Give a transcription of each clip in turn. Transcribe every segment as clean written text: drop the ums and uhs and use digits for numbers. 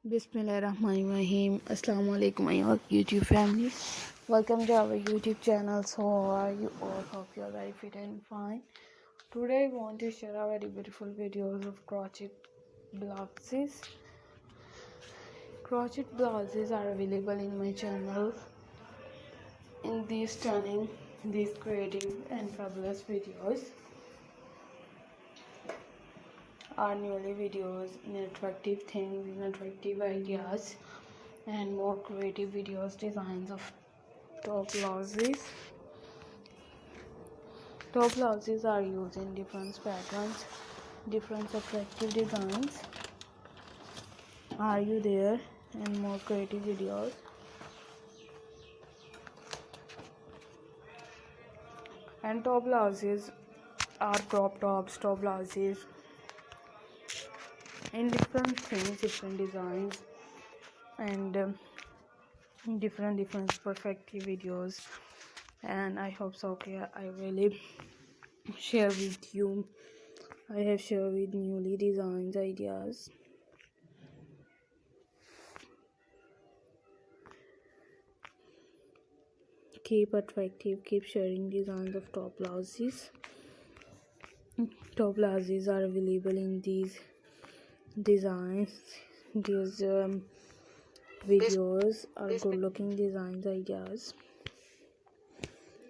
Bismillahirrahmanirrahim. Assalamu alaikum my YouTube family. Welcome to our YouTube channel. So how are you all? Hope you are very fit and fine. Today I want to share our very beautiful videos of crochet blouses. Crochet blouses are available in my channel in these stunning, these creative and fabulous videos. Are newly videos in attractive things, in attractive ideas, and more creative videos, designs of top blouses. Top blouses are used in different patterns, different attractive designs. Are you there? And more creative videos. And top blouses are crop tops, top blouses in different things, different designs, and different perfective videos. And I hope so. Okay, I really share with you. I have shared with newly designs ideas. Keep attractive, keep sharing designs of top blouses. Top blouses are available in these designs. These videos are good looking designs ideas.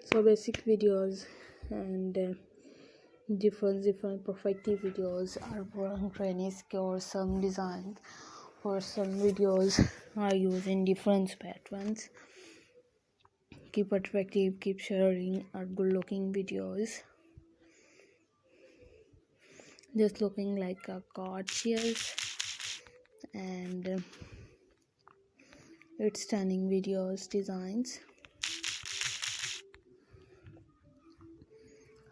So basic videos and different perfective videos are for trainees or some designs for some videos are used in different patterns. Keep attractive, keep sharing are good looking videos, just looking like a gorgeous and it's stunning videos, designs.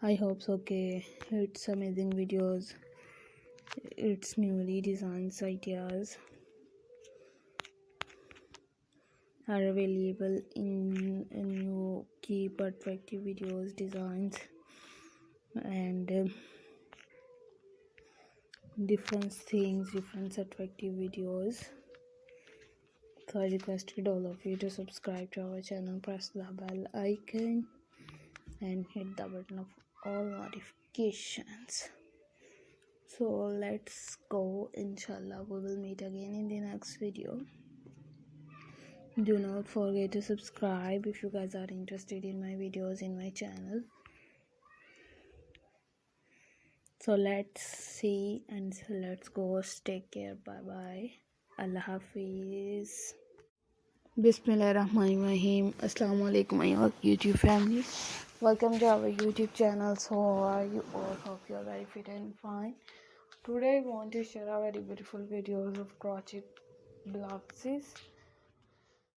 I hope so. Okay, it's amazing videos, it's newly designs ideas are available in new keep attractive videos, designs, and different things, different attractive videos. So I requested all of you to subscribe to our channel, press the bell icon and hit the button of all notifications. So let's go. Inshallah we will meet again in the next video. Do not forget to subscribe if you guys are interested in my videos in my channel. So let's see and let's go. Take care. Bye bye. Allah Hafiz. Bismillahirrahmanirrahim. Assalamu alaikum my YouTube family. Welcome to our YouTube channel. So how are you all? Hope you are very fit and fine. Today I want to share our very beautiful videos of crochet blouses.